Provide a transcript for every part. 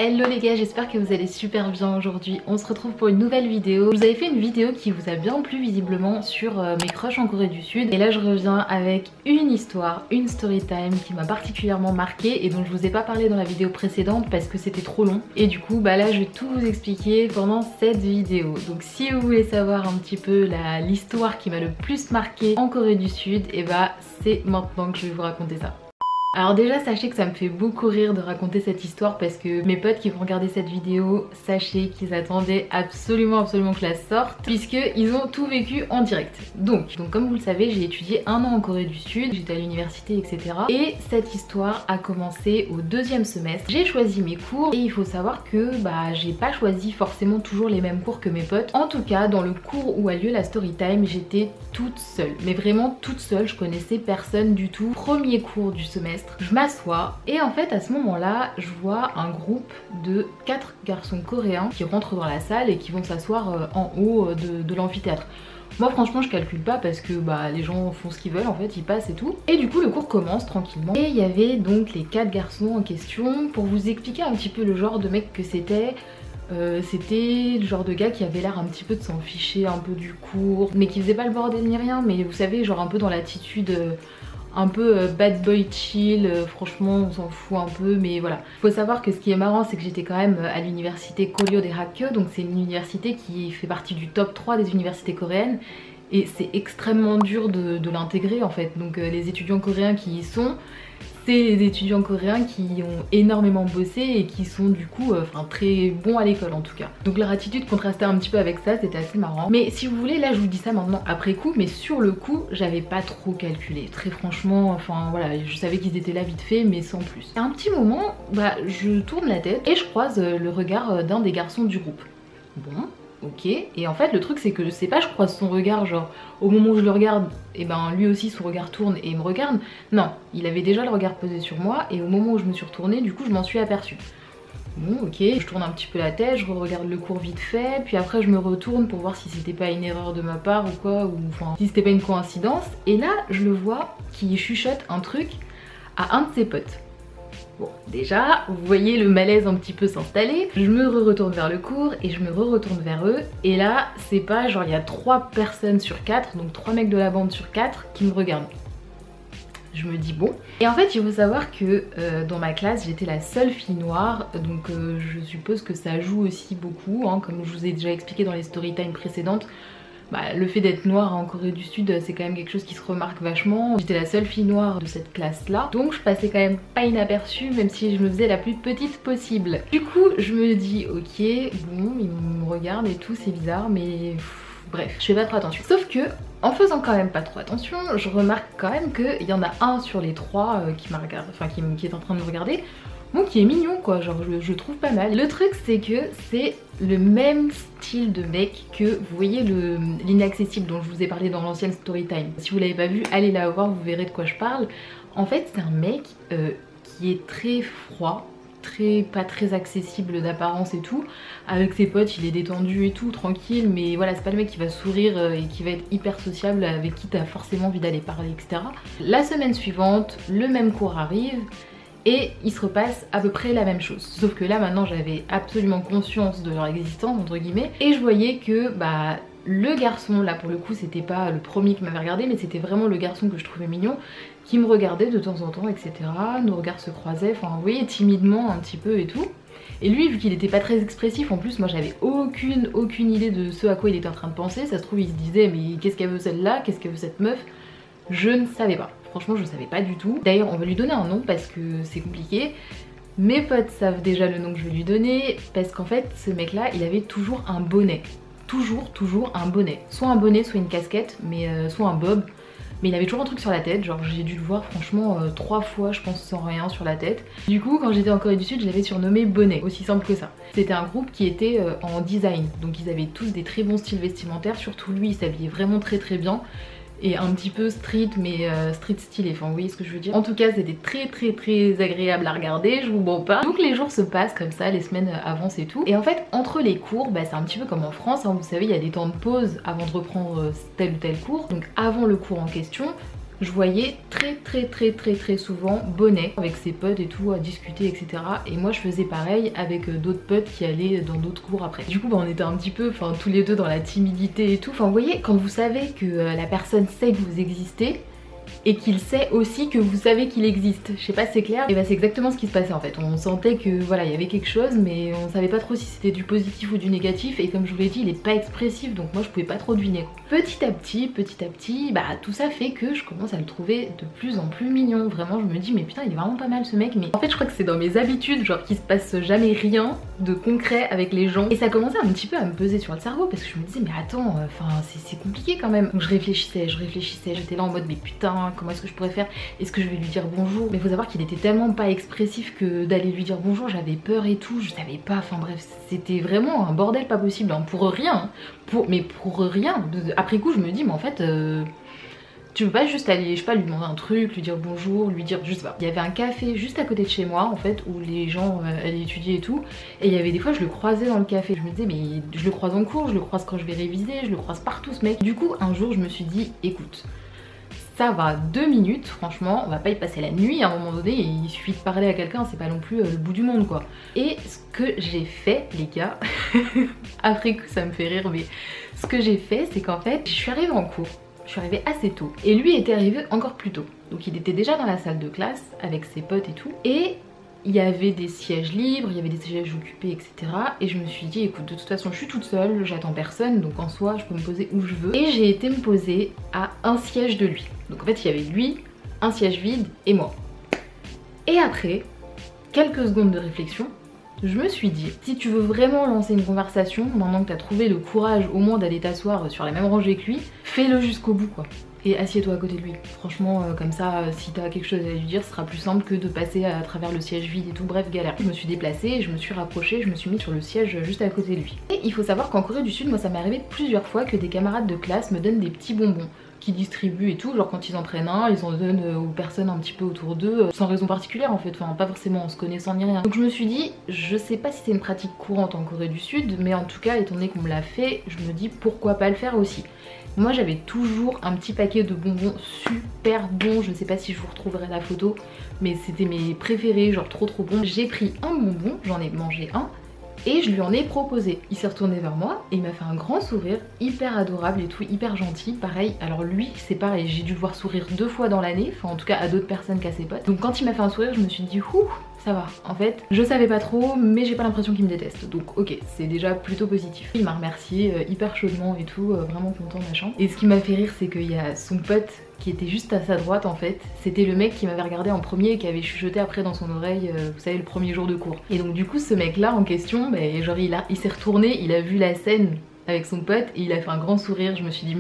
Hello les gars, j'espère que vous allez super bien aujourd'hui. On se retrouve pour une nouvelle vidéo. Je vous avais fait une vidéo qui vous a bien plu visiblement sur mes crushs en Corée du Sud. Et là je reviens avec une histoire, une story time qui m'a particulièrement marquée et dont je vous ai pas parlé dans la vidéo précédente parce que c'était trop long. Et du coup là je vais tout vous expliquer pendant cette vidéo. Donc si vous voulez savoir un petit peu l'histoire qui m'a le plus marqué en Corée du Sud, et bah c'est maintenant que je vais vous raconter ça. Alors déjà sachez que ça me fait beaucoup rire de raconter cette histoire parce que mes potes qui vont regarder cette vidéo, sachez qu'ils attendaient absolument que je la sorte puisqu'ils ont tout vécu en direct. Donc comme vous le savez, j'ai étudié 1 an en Corée du Sud, j'étais à l'université etc. Et cette histoire a commencé au 2e semestre. J'ai choisi mes cours et il faut savoir que j'ai pas choisi forcément toujours les mêmes cours que mes potes. En tout cas dans le cours où a lieu la story time, j'étais toute seule, mais vraiment toute seule, je connaissais personne du tout. Premier cours du semestre. Je m'assois et en fait à ce moment là je vois un groupe de 4 garçons coréens qui rentrent dans la salle et qui vont s'asseoir en haut de l'amphithéâtre. Moi franchement je calcule pas parce que les gens font ce qu'ils veulent en fait, ils passent et tout. Et du coup le cours commence tranquillement et il y avait donc les 4 garçons en question. Pour vous expliquer un petit peu le genre de mec que c'était, c'était le genre de gars qui avait l'air un petit peu de s'en ficher un peu du cours, mais qui faisait pas le bordel ni rien, mais vous savez genre un peu dans l'attitude un peu bad boy chill, franchement on s'en fout un peu, mais voilà. Faut savoir que ce qui est marrant c'est que j'étais quand même à l'université Korea Daehak, donc c'est une université qui fait partie du top 3 des universités coréennes et c'est extrêmement dur de l'intégrer en fait. Donc les étudiants coréens qui y sont, c'est des étudiants coréens qui ont énormément bossé et qui sont du coup très bons à l'école en tout cas. Donc leur attitude contrastait un petit peu avec ça, c'était assez marrant. Mais si vous voulez, là je vous dis ça maintenant après coup, mais sur le coup j'avais pas trop calculé. Très franchement, enfin voilà, je savais qu'ils étaient là vite fait mais sans plus. À un petit moment, je tourne la tête et je croise le regard d'un des garçons du groupe. Bon, ok, et en fait le truc c'est que je sais pas, je croise son regard genre au moment où je le regarde et lui aussi son regard tourne et il me regarde. Non, il avait déjà le regard posé sur moi et au moment où je me suis retournée, du coup je m'en suis aperçue. Bon ok, je tourne un petit peu la tête, je regarde le cours vite fait, puis après je me retourne pour voir si c'était pas une erreur de ma part ou quoi, ou enfin si c'était pas une coïncidence. Et là je le vois qui chuchote un truc à un de ses potes. Bon, déjà, vous voyez le malaise un petit peu s'installer. Je me retourne vers le cours et je me retourne vers eux. Et là, c'est pas genre il y a 3 personnes sur 4, donc 3 mecs de la bande sur 4 qui me regardent. Je me dis bon. Et en fait, il faut savoir que dans ma classe, j'étais la seule fille noire. Donc je suppose que ça joue aussi beaucoup, hein, comme je vous ai déjà expliqué dans les story time précédentes. Le fait d'être noire en Corée du Sud, c'est quand même quelque chose qui se remarque vachement. J'étais la seule fille noire de cette classe là, donc je passais quand même pas inaperçue, même si je me faisais la plus petite possible. Du coup je me dis ok, bon il me regarde et tout, c'est bizarre, mais bref, je fais pas trop attention. Sauf que en faisant quand même pas trop attention, je remarque quand même qu'il y en a un sur les 3 qui m'a regardé, enfin qui est en train de me regarder. Bon, qui est mignon quoi, genre je trouve pas mal. Le truc c'est que c'est le même style de mec que vous voyez l'inaccessible dont je vous ai parlé dans l'ancienne story time. Si vous l'avez pas vu, allez la voir, vous verrez de quoi je parle. En fait c'est un mec qui est très froid, pas très accessible d'apparence et tout. Avec ses potes il est détendu et tout, tranquille, mais voilà c'est pas le mec qui va sourire et qui va être hyper sociable, avec qui t'as forcément envie d'aller parler etc. La semaine suivante, le même cours arrive et il se repasse à peu près la même chose. Sauf que là maintenant j'avais absolument conscience de leur existence entre guillemets et je voyais que le garçon, là pour le coup c'était pas le premier qui m'avait regardé, mais c'était vraiment le garçon que je trouvais mignon, qui me regardait de temps en temps etc. Nos regards se croisaient, enfin vous voyez timidement un petit peu et tout. Et lui vu qu'il était pas très expressif, en plus moi j'avais aucune idée de ce à quoi il était en train de penser. Ça se trouve il se disait mais qu'est-ce qu'elle veut celle-là, qu'est-ce qu'elle veut cette meuf. Je ne savais pas, franchement je savais pas du tout. D'ailleurs on va lui donner un nom parce que c'est compliqué. Mes potes savent déjà le nom que je vais lui donner parce qu'en fait ce mec là il avait toujours un bonnet. Toujours un bonnet. Soit un bonnet, soit une casquette, mais soit un bob. Mais il avait toujours un truc sur la tête, genre j'ai dû le voir franchement 3 fois je pense sans rien sur la tête. Du coup quand j'étais en Corée du Sud je l'avais surnommé Bonnet, aussi simple que ça. C'était un groupe qui était en design, donc ils avaient tous des très bons styles vestimentaires, surtout lui il s'habillait vraiment très bien. Et un petit peu street, mais street stylé, enfin vous voyez ce que je veux dire. En tout cas c'était très agréable à regarder, je vous mens pas. Donc les jours se passent comme ça, les semaines avancent et tout. Et en fait entre les cours, c'est un petit peu comme en France, hein, vous savez il y a des temps de pause avant de reprendre tel ou tel cours. Donc avant le cours en question, je voyais très souvent Bonnet avec ses potes et tout à discuter etc. Et moi je faisais pareil avec d'autres potes qui allaient dans d'autres cours après. Du coup bah, on était un petit peu enfin tous les deux dans la timidité et tout. Enfin vous voyez quand vous savez que la personne sait que vous existez et qu'il sait aussi que vous savez qu'il existe. Je sais pas si c'est clair. Et bah c'est exactement ce qui se passait en fait. On sentait que voilà, il y avait quelque chose mais on savait pas trop si c'était du positif ou du négatif et comme je vous l'ai dit, il est pas expressif donc moi je pouvais pas trop deviner. Petit à petit, bah tout ça fait que je commence à le trouver de plus en plus mignon. Vraiment je me dis mais putain il est vraiment pas mal ce mec. Mais en fait je crois que c'est dans mes habitudes genre qu'il se passe jamais rien de concret avec les gens. Et ça commençait un petit peu à me peser sur le cerveau parce que je me disais mais attends, enfin c'est compliqué quand même. Donc je réfléchissais, j'étais là en mode mais putain comment est-ce que je pourrais faire? Est-ce que je vais lui dire bonjour? Mais faut savoir qu'il était tellement pas expressif que d'aller lui dire bonjour j'avais peur et tout, je savais pas, enfin bref c'était vraiment un bordel pas possible hein, pour rien, mais pour rien. Après coup je me dis mais en fait tu peux pas juste aller, je sais pas, lui demander un truc, lui dire bonjour, lui dire, je sais pas. Il y avait un café juste à côté de chez moi en fait où les gens allaient étudier et tout. Et il y avait des fois je le croisais dans le café. Je me disais mais je le croise en cours, je le croise quand je vais réviser, je le croise partout ce mec. Du coup un jour je me suis dit écoute, ça va 2 minutes, franchement, on va pas y passer la nuit à un moment donné, il suffit de parler à quelqu'un, c'est pas non plus le bout du monde quoi. Et ce que j'ai fait les gars, après coup ça me fait rire mais ce que j'ai fait c'est qu'en fait je suis arrivée en cours. Je suis arrivée assez tôt et lui était arrivé encore plus tôt. Donc il était déjà dans la salle de classe avec ses potes et tout. Et il y avait des sièges libres, il y avait des sièges occupés etc. Et je me suis dit écoute de toute façon je suis toute seule, j'attends personne donc en soi je peux me poser où je veux. Et j'ai été me poser à un siège de lui. Donc en fait il y avait lui, un siège vide et moi. Et après quelques secondes de réflexion, je me suis dit, si tu veux vraiment lancer une conversation, maintenant que tu as trouvé le courage au moins d'aller t'asseoir sur la même rangée que lui, fais-le jusqu'au bout quoi. Et assieds-toi à côté de lui. Franchement, comme ça, si t'as quelque chose à lui dire, ce sera plus simple que de passer à travers le siège vide et tout, bref, galère. Je me suis déplacée, je me suis rapprochée, je me suis mise sur le siège juste à côté de lui. Et il faut savoir qu'en Corée du Sud, moi ça m'est arrivé plusieurs fois que des camarades de classe me donnent des petits bonbons qui distribuent et tout, genre quand ils en prennent un, ils en donnent aux personnes un petit peu autour d'eux, sans raison particulière en fait, enfin pas forcément en se connaissant ni rien. Donc je me suis dit, je sais pas si c'est une pratique courante en Corée du Sud, mais en tout cas étant donné qu'on me l'a fait, je me dis pourquoi pas le faire aussi. Moi j'avais toujours un petit paquet de bonbons super bons, je sais pas si je vous retrouverai la photo, mais c'était mes préférés, genre trop bons. J'ai pris un bonbon, j'en ai mangé un, et je lui en ai proposé. Il s'est retourné vers moi et il m'a fait un grand sourire, hyper adorable et tout, hyper gentil. Pareil, alors lui c'est pareil, j'ai dû le voir sourire 2 fois dans l'année, enfin en tout cas à d'autres personnes qu'à ses potes. Donc quand il m'a fait un sourire je me suis dit ouh, ça va. En fait je savais pas trop mais j'ai pas l'impression qu'il me déteste, donc ok, c'est déjà plutôt positif. Il m'a remercié hyper chaudement et tout, vraiment content machin. Et ce qui m'a fait rire c'est qu'il y a son pote qui était juste à sa droite en fait. C'était le mec qui m'avait regardé en premier et qui avait chuchoté après dans son oreille, vous savez, le premier jour de cours. Et donc du coup ce mec là en question, bah, genre il s'est retourné, il a vu la scène avec son pote et il a fait un grand sourire. Je me suis dit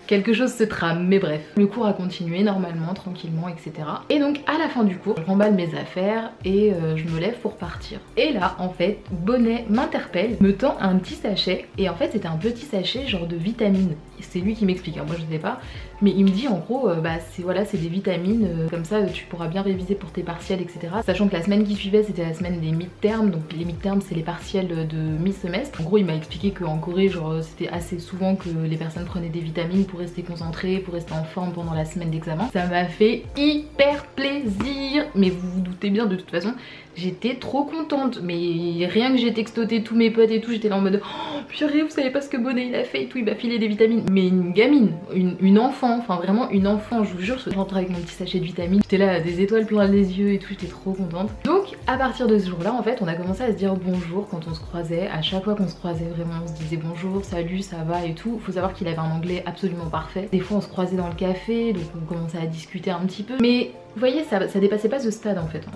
quelque chose se trame, mais bref. Le cours a continué normalement, tranquillement, etc. Et donc à la fin du cours, je remballe mes affaires et je me lève pour partir. Et là, en fait, Bonnet m'interpelle, me tend un petit sachet. Et en fait, c'était un petit sachet genre de vitamines. C'est lui qui m'explique, hein, moi je sais pas. Mais il me dit en gros, bah c'est des vitamines, comme ça tu pourras bien réviser pour tes partiels, etc. Sachant que la semaine qui suivait, c'était la semaine des mid-terms. Donc les mid-terms, c'est les partiels de mi-semestre. En gros, il m'a expliqué qu'en Corée, genre c'était assez souvent que les personnes prenaient des vitamines pour rester concentrées, pour rester en forme pendant la semaine d'examen. Ça m'a fait hyper plaisir. Mais vous vous doutez bien de toute façon, j'étais trop contente. Mais rien que j'ai textoté tous mes potes et tout, j'étais là en mode oh purée, vous savez pas ce que Bonnet il a fait et tout, il m'a filé des vitamines. Mais une gamine, une enfant, enfin vraiment une enfant, je vous jure, je rentre avec mon petit sachet de vitamines. J'étais là, des étoiles plein les yeux et tout, j'étais trop contente. Donc à partir de ce jour-là, en fait, on a commencé à se dire bonjour quand on se croisait. À chaque fois qu'on se croisait, vraiment, on se disait bonjour, salut, ça va et tout. Faut savoir qu'il avait un anglais absolument parfait. Des fois, on se croisait dans le café, donc on commençait à discuter un petit peu. Mais vous voyez, ça dépassait pas ce stade en fait,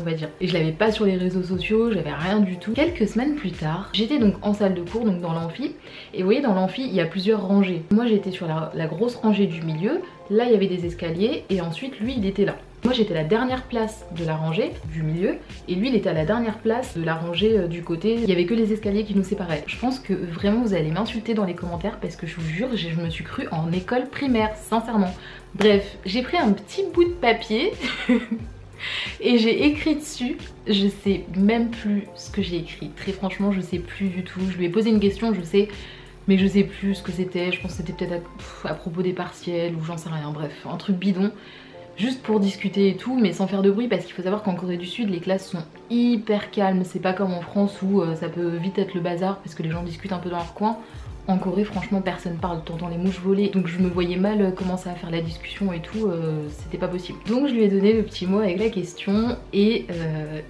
on va dire. Et je l'avais pas sur les réseaux sociaux, j'avais rien du tout. Quelques semaines plus tard, j'étais donc en salle de cours, donc dans l'amphi. Et vous voyez, dans l'amphi, il y a plusieurs rangées. Moi, j'étais sur la grosse rangée du milieu. Là, il y avait des escaliers et ensuite, lui, il était là. Moi, j'étais à la dernière place de la rangée du milieu et lui, il était à la dernière place de la rangée du côté. Il y avait que les escaliers qui nous séparaient. Je pense que vraiment, vous allez m'insulter dans les commentaires parce que je vous jure, je me suis crue en école primaire, sincèrement. Bref, j'ai pris un petit bout de papier et j'ai écrit dessus. Je sais même plus ce que j'ai écrit. Très franchement, je sais plus du tout. Je lui ai posé une question, je sais mais je sais plus ce que c'était, je pense que c'était peut-être à propos des partiels ou j'en sais rien, bref, un truc bidon. Juste pour discuter et tout, mais sans faire de bruit, parce qu'il faut savoir qu'en Corée du Sud les classes sont hyper calmes, c'est pas comme en France où ça peut vite être le bazar parce que les gens discutent un peu dans leur coin. En Corée franchement personne parle, t'entends les mouches voler, donc je me voyais mal commencer à faire la discussion et tout, c'était pas possible. Donc je lui ai donné le petit mot avec la question et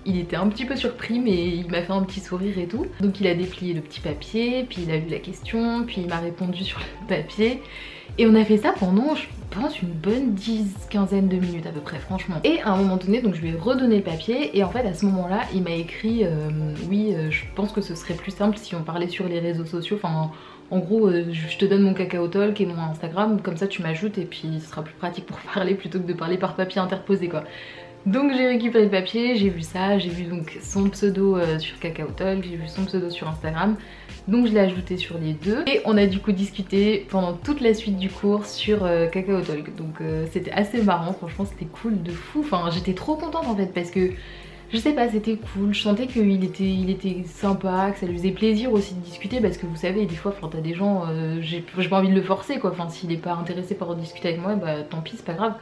il était un petit peu surpris mais il m'a fait un petit sourire et tout. Donc il a déplié le petit papier, puis il a lu la question, puis il m'a répondu sur le papier. Et on a fait ça pendant, je pense, une bonne 10-15 de minutes à peu près, franchement. Et à un moment donné, donc je lui ai redonné le papier et en fait à ce moment-là, il m'a écrit oui, je pense que ce serait plus simple si on parlait sur les réseaux sociaux, enfin en gros, je te donne mon Kakao Talk et mon Instagram, comme ça tu m'ajoutes et puis ce sera plus pratique pour parler plutôt que de parler par papier interposé quoi. Donc j'ai récupéré le papier, j'ai vu ça, j'ai vu donc son pseudo sur Kakao Talk, j'ai vu son pseudo sur Instagram. Donc je l'ai ajouté sur les deux et on a du coup discuté pendant toute la suite du cours sur Kakao Talk. Donc c'était assez marrant, franchement c'était cool de fou. Enfin j'étais trop contente en fait parce que je sais pas, c'était cool, je sentais qu'il était sympa, que ça lui faisait plaisir aussi de discuter parce que vous savez des fois t'as des gens, j'ai pas envie de le forcer quoi, enfin s'il est pas intéressé par discuter avec moi bah tant pis c'est pas grave.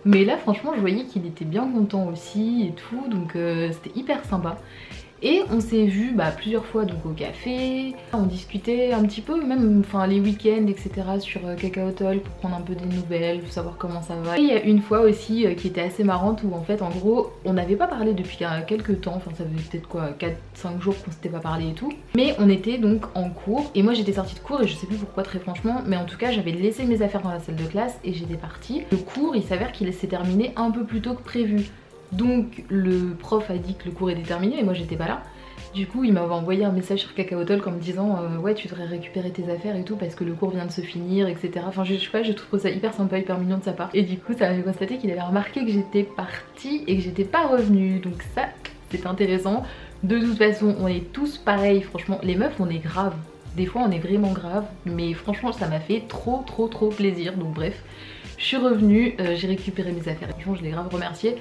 Mais là franchement je voyais qu'il était bien content aussi et tout, donc c'était hyper sympa. Et on s'est vu plusieurs fois donc au café, on discutait un petit peu, même enfin les week-ends etc. sur Kakao Talk pour prendre un peu des nouvelles, savoir comment ça va. Et il y a une fois aussi qui était assez marrante où en fait en gros on n'avait pas parlé depuis quelques temps, enfin ça faisait peut-être quoi 4-5 jours qu'on s'était pas parlé et tout. Mais on était donc en cours et moi j'étais sortie de cours et je sais plus pourquoi très franchement, mais en tout cas j'avais laissé mes affaires dans la salle de classe et j'étais partie. Le cours il s'avère qu'il s'est terminé un peu plus tôt que prévu. Donc le prof a dit que le cours était terminé et moi j'étais pas là. Du coup il m'avait envoyé un message sur Kakao Talk en me disant ouais tu devrais récupérer tes affaires et tout parce que le cours vient de se finir etc. Enfin je sais pas, je trouve ça hyper sympa, hyper mignon de sa part. Et du coup ça m'avait constaté qu'il avait remarqué que j'étais partie et que j'étais pas revenue. Donc ça c'est intéressant. De toute façon on est tous pareils, franchement les meufs on est grave. Des fois on est vraiment grave, mais franchement ça m'a fait trop plaisir. Donc bref, je suis revenue, j'ai récupéré mes affaires, franchement je l'ai grave remercié.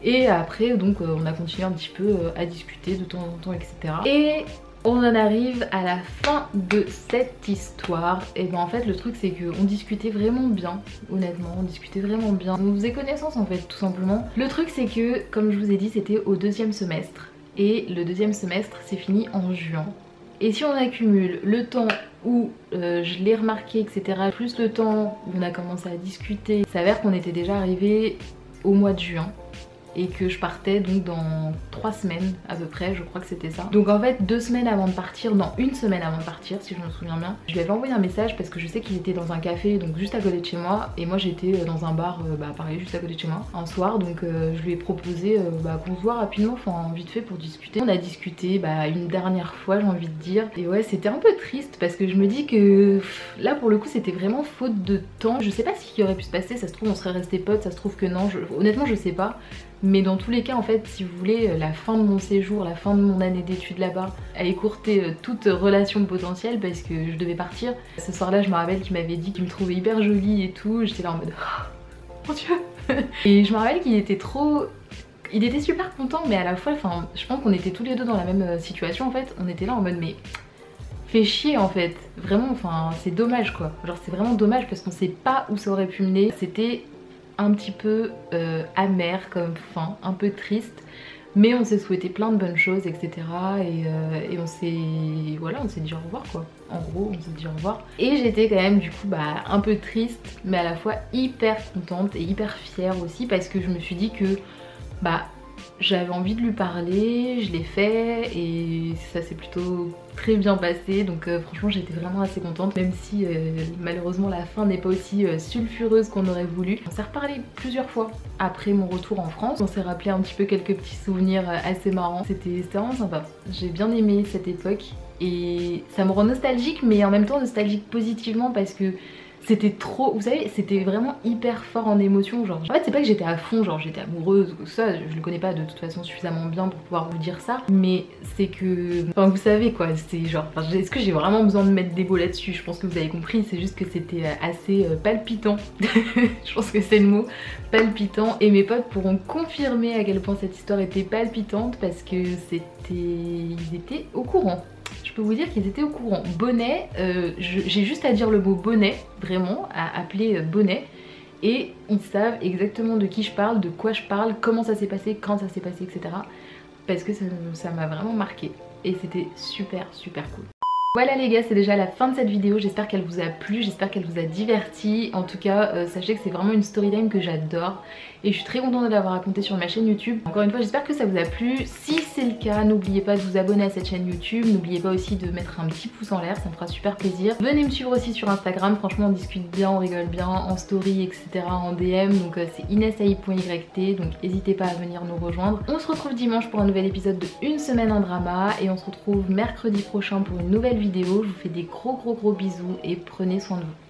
Et après donc on a continué un petit peu à discuter de temps en temps etc. Et on en arrive à la fin de cette histoire. Et ben en fait le truc c'est qu'on discutait vraiment bien, honnêtement on discutait vraiment bien. On faisait connaissance en fait tout simplement. Le truc c'est que comme je vous ai dit c'était au deuxième semestre. Et le deuxième semestre c'est fini en juin. Et si on accumule le temps où je l'ai remarqué etc. plus le temps où on a commencé à discuter, ça s'avère qu'on était déjà arrivé au mois de juin. Et que je partais donc dans 3 semaines à peu près, je crois que c'était ça. Donc en fait 2 semaines avant de partir, non 1 semaine avant de partir si je me souviens bien, je lui avais envoyé un message parce que je sais qu'il était dans un café donc juste à côté de chez moi et moi j'étais dans un bar pareil juste à côté de chez moi un soir, donc je lui ai proposé qu'on se voit rapidement, enfin vite fait pour discuter. On a discuté une dernière fois j'ai envie de dire et ouais c'était un peu triste parce que je me dis que là pour le coup c'était vraiment faute de temps. Je sais pas ce qui aurait pu se passer, ça se trouve on serait restés potes, ça se trouve que non, honnêtement je sais pas. Mais dans tous les cas en fait si vous voulez la fin de mon séjour, la fin de mon année d'études là-bas a écourté toute relation potentielle parce que je devais partir. Ce soir là je me rappelle qu'il m'avait dit qu'il me trouvait hyper jolie et tout, j'étais là en mode oh mon dieu. Et je me rappelle qu'il était il était super content mais à la fois enfin je pense qu'on était tous les deux dans la même situation en fait. On était là en mode mais fait chier en fait, vraiment enfin c'est dommage quoi. Genre c'est vraiment dommage parce qu'on sait pas où ça aurait pu mener. C'était un petit peu amer comme fin, un peu triste, mais on s'est souhaité plein de bonnes choses etc. Et on s'est dit au revoir quoi. En gros on s'est dit au revoir. Et j'étais quand même du coup un peu triste mais à la fois hyper contente et hyper fière aussi parce que je me suis dit que j'avais envie de lui parler, je l'ai fait et ça s'est plutôt très bien passé donc franchement j'étais vraiment assez contente même si malheureusement la fin n'est pas aussi sulfureuse qu'on aurait voulu. On s'est reparlé plusieurs fois après mon retour en France, on s'est rappelé un petit peu quelques petits souvenirs assez marrants, c'était vraiment sympa. J'ai bien aimé cette époque et ça me rend nostalgique mais en même temps nostalgique positivement parce que c'était trop, vous savez, c'était vraiment hyper fort en émotion, genre. En fait c'est pas que j'étais à fond, genre j'étais amoureuse ou ça, je le connais pas de toute façon suffisamment bien pour pouvoir vous dire ça, mais c'est que, enfin vous savez quoi, c'est genre, est-ce que j'ai vraiment besoin de mettre des mots là-dessus? Je pense que vous avez compris, c'est juste que c'était assez palpitant, je pense que c'est le mot, palpitant, et mes potes pourront confirmer à quel point cette histoire était palpitante parce que ils étaient au courant. je peux vous dire qu'ils étaient au courant. Bonnet, j'ai juste à dire le mot bonnet, vraiment, à appeler bonnet. Et ils savent exactement de qui je parle, de quoi je parle, comment ça s'est passé, quand ça s'est passé, etc. Parce que ça m'a vraiment marqué. Et c'était super cool. Voilà les gars, c'est déjà la fin de cette vidéo, j'espère qu'elle vous a plu, j'espère qu'elle vous a diverti. En tout cas, sachez que c'est vraiment une story time que j'adore et je suis très contente de l'avoir racontée sur ma chaîne YouTube. Encore une fois, j'espère que ça vous a plu. Si c'est le cas, n'oubliez pas de vous abonner à cette chaîne YouTube, n'oubliez pas aussi de mettre un petit pouce en l'air, ça me fera super plaisir. Venez me suivre aussi sur Instagram, franchement on discute bien, on rigole bien, en story, etc., en DM, donc c'est inesaï.yt, donc n'hésitez pas à venir nous rejoindre. On se retrouve dimanche pour un nouvel épisode de Une semaine en drama et on se retrouve mercredi prochain pour une nouvelle vidéo. Je vous fais des gros bisous et prenez soin de vous.